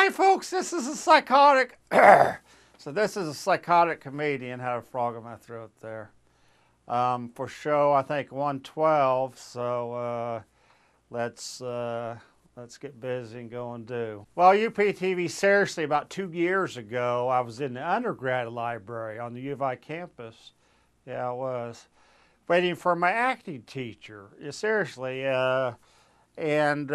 Hi folks, this is a psychotic. So this is a psychotic comedian. Had a frog in my throat there. For show, I think 112. So let's get busy and go and do. Well, UPTV, seriously, about 2 years ago, I was in the undergrad library on the U of I campus. Yeah, I was waiting for my acting teacher. Yeah, seriously, and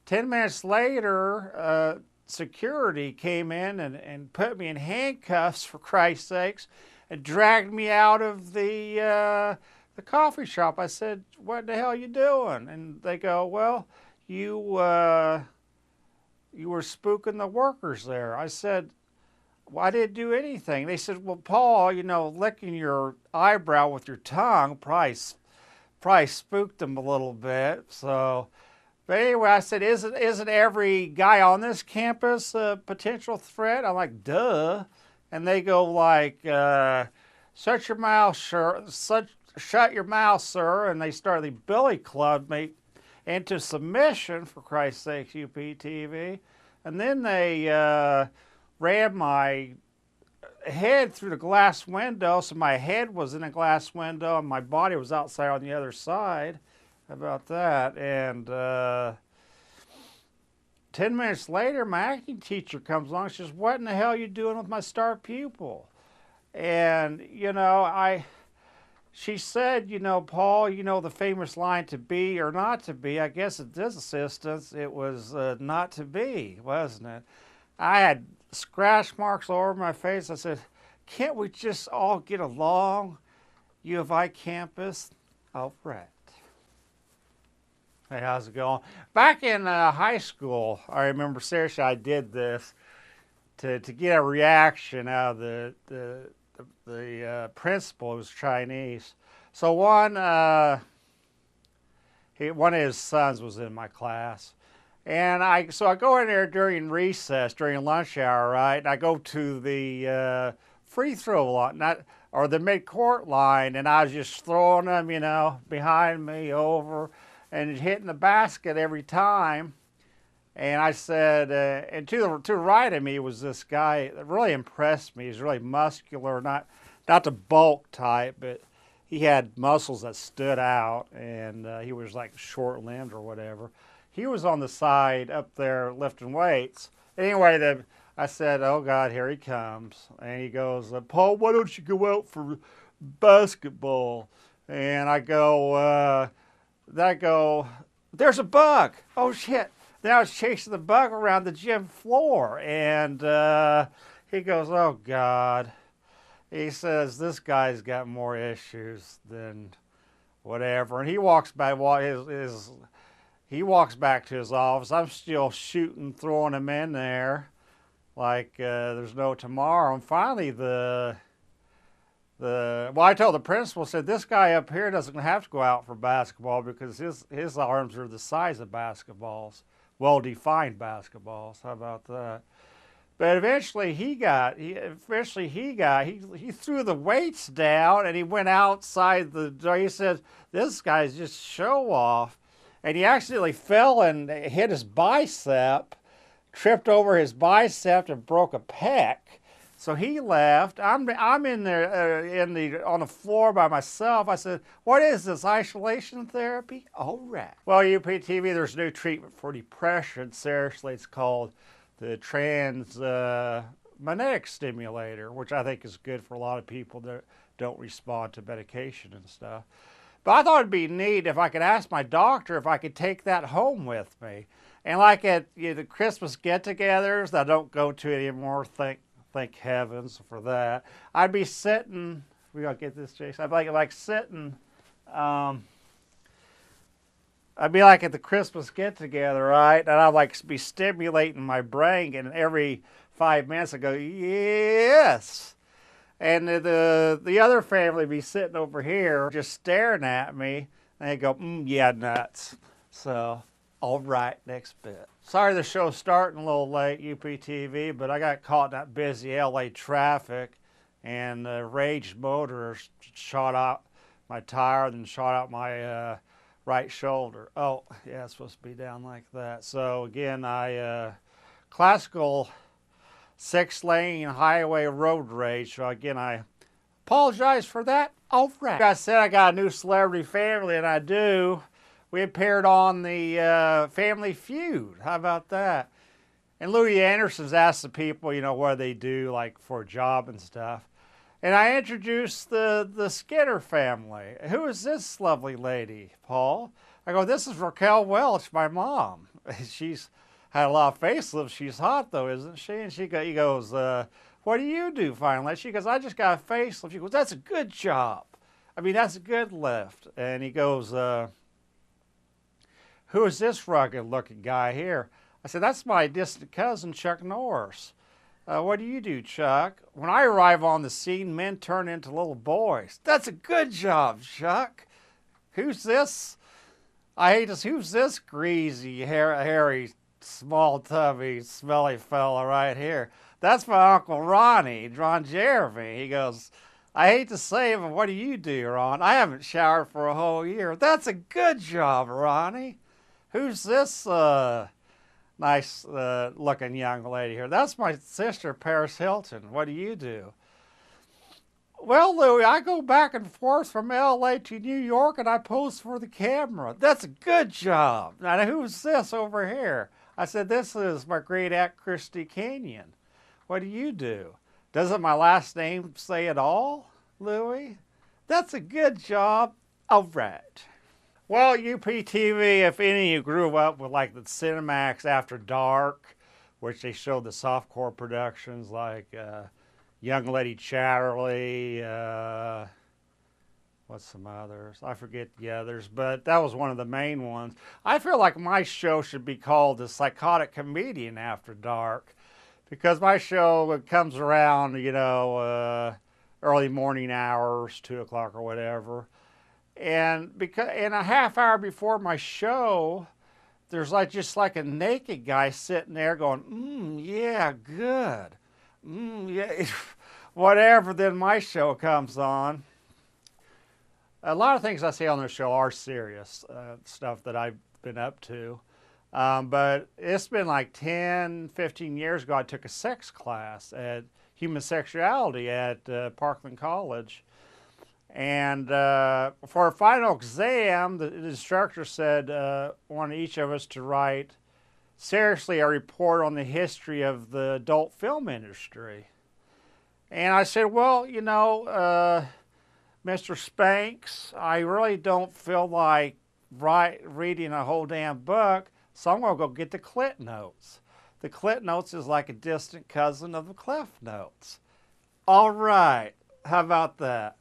10 minutes later, security came in and put me in handcuffs, for Christ's sakes, and dragged me out of the coffee shop. I said, "What the hell are you doing?" And they go, "Well, you were spooking the workers there." I said, "Well, I didn't do anything." They said, "Well, Paul, licking your eyebrow with your tongue probably spooked them a little bit." So, but anyway, I said, "Isn't every guy on this campus a potential threat?" I'm like, "Duh." And they go like, "Shut your mouth, sir. Shut your mouth, sir." And they started, the billy clubbed me into submission, for Christ's sake, UPTV. And then they ran my head through the glass window, so my head was in a glass window and my body was outside on the other side. How about that? And 10 minutes later, my acting teacher comes along. She says, "What in the hell are you doing with my star pupil?" And, she said, "Paul, the famous line, to be or not to be." I guess at this assistance, it was not to be, wasn't it? I had scratch marks all over my face. I said, "Can't we just all get along? U of I campus." All right. Hey, how's it going? Back in high school, I remember, seriously, I did this to get a reaction out of the principal. Who was Chinese. So one of his sons was in my class. And I go in there during recess, during lunch hour, right? And I go to the free throw line, or the mid-court line, and I was just throwing them, behind me, over, and hitting the basket every time. And I said, and to the right of me was this guy that really impressed me. He's really muscular, not the bulk type, but he had muscles that stood out, and he was like short-limbed or whatever. He was on the side up there lifting weights. Anyway, I said, "Oh God, here he comes." And he goes, "Paul, why don't you go out for basketball?" And I go, "There's a bug." Oh shit. Then I was chasing the bug around the gym floor, and he goes, "Oh God." He says, "This guy's got more issues than whatever." And he walks back, he walks back to his office. I'm still shooting, throwing him in there like there's no tomorrow. And finally, I told the principal, said, "This guy up here doesn't have to go out for basketball because his arms are the size of basketballs, well-defined basketballs." How about that? But eventually he threw the weights down and he went outside the door. He said, "This guy's just show off." And he accidentally fell and hit his bicep, tripped over his bicep and broke a pec. So he left. I'm in there on the floor by myself. I said, "What is this, isolation therapy?" All right. Well, UPTV, there's new treatment for depression. Seriously, it's called the magnetic stimulator, which I think is good for a lot of people that don't respond to medication and stuff. But I thought it'd be neat if I could ask my doctor if I could take that home with me. And like at the Christmas get-togethers that I don't go to anymore, thank heavens for that, I'd be sitting, we gotta get this, Jason, I'd be like sitting, I'd be like at the Christmas get-together, right? And I'd like be stimulating my brain, and every 5 minutes I go, "Yes." And the other family would be sitting over here just staring at me, and they go, "Yeah, nuts." So, all right, next bit. Sorry the show's starting a little late, UPTV, but I got caught in that busy LA traffic, and the raged motorist shot out my tire and shot out my right shoulder. Oh, yeah, it's supposed to be down like that. So again, I classical 6-lane highway road rage. So again, I apologize for that. All right. Like I said, I got a new celebrity family, and I do. We appeared on the Family Feud. How about that? And Louis Anderson's asked the people, you know, what they do, like for a job and stuff. And I introduced the Skinner family. Who is this lovely lady, Paul? I go, this is Raquel Welch, my mom. She's had a lot of facelifts. She's hot, though, isn't she? And he goes, what do you do, finally? She goes, I just got a facelift. She goes, that's a good job. I mean, that's a good lift. And he goes, who is this rugged-looking guy here? I said, that's my distant cousin, Chuck Norris. What do you do, Chuck? When I arrive on the scene, men turn into little boys. That's a good job, Chuck. Who's this? Who's this greasy, hairy, small, tubby, smelly fella right here? That's my Uncle Ronnie, Ron Jeremy. He goes, I hate to say it, but what do you do, Ron? I haven't showered for a whole year. That's a good job, Ronnie. Who's this nice looking young lady here? That's my sister, Paris Hilton. What do you do? Well, Louie, I go back and forth from LA to New York and I pose for the camera. That's a good job. Now, who's this over here? I said, this is my great aunt, Christy Canyon. What do you do? Doesn't my last name say it all, Louie? That's a good job. All right. Well, UPTV, if any of you grew up with like the Cinemax After Dark, which they showed the softcore productions like Young Lady Chatterley, what's some others? I forget the others, but that was one of the main ones. I feel like my show should be called the Psychotic Comedian After Dark, because my show comes around, you know, early morning hours, 2 o'clock or whatever. And because in a half hour before my show, there's just like a naked guy sitting there going, yeah, good. Yeah, whatever. Then my show comes on. A lot of things I say on the show are serious stuff that I've been up to. But it's been like 10, 15 years ago, I took a sex class at human sexuality at Parkland College. And for our final exam, the instructor said wanted each of us to write seriously a report on the history of the adult film industry. And I said, well, you know, Mr. Spanks, I really don't feel like reading a whole damn book, so I'm going to go get the Clit Notes. The Clit Notes is like a distant cousin of the Cliff Notes. All right, how about that?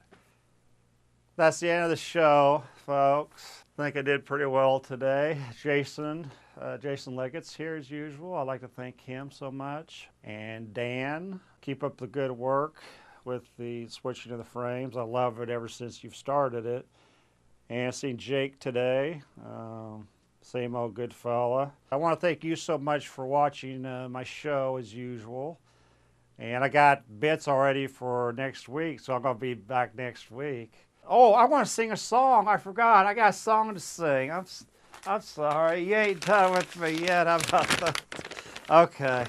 That's the end of the show, folks. I think I did pretty well today. Jason Leggett's here as usual. I'd like to thank him so much. And Dan, keep up the good work with the switching of the frames. I love it ever since you've started it. And I've seen Jake today. Same old good fella. I want to thank you so much for watching my show as usual. And I got bits already for next week, so I'm going to be back next week. Oh, I want to sing a song. I forgot. I got a song to sing. I'm sorry. You ain't done with me yet. How about that? Okay.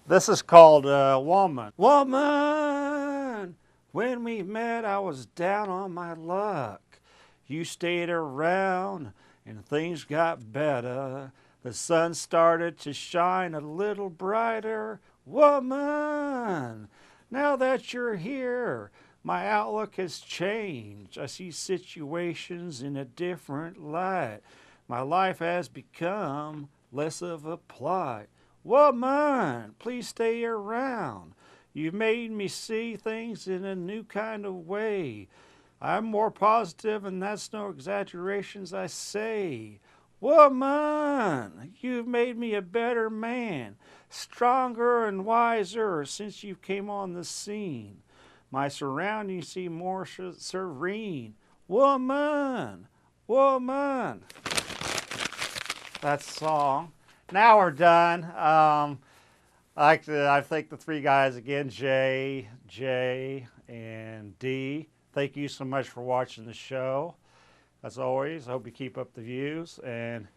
This is called Woman. Woman, when we met, I was down on my luck. You stayed around and things got better. The sun started to shine a little brighter. Woman, now that you're here, my outlook has changed. I see situations in a different light. My life has become less of a plight. Woman, please stay around. You've made me see things in a new kind of way. I'm more positive, and that's no exaggerations I say. Woman, you've made me a better man, stronger and wiser since you came on the scene. My surroundings seem more serene. Woman, woman. That's the song. Now we're done. I thank the three guys again, J, and D. Thank you so much for watching the show. As always, I hope you keep up the views. And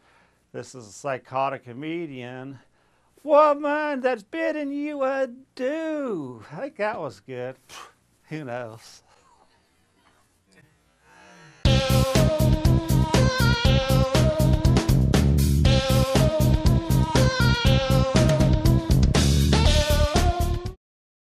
this is a Psychotic Comedian woman that's bidding you adieu. I think that was good. Who knows?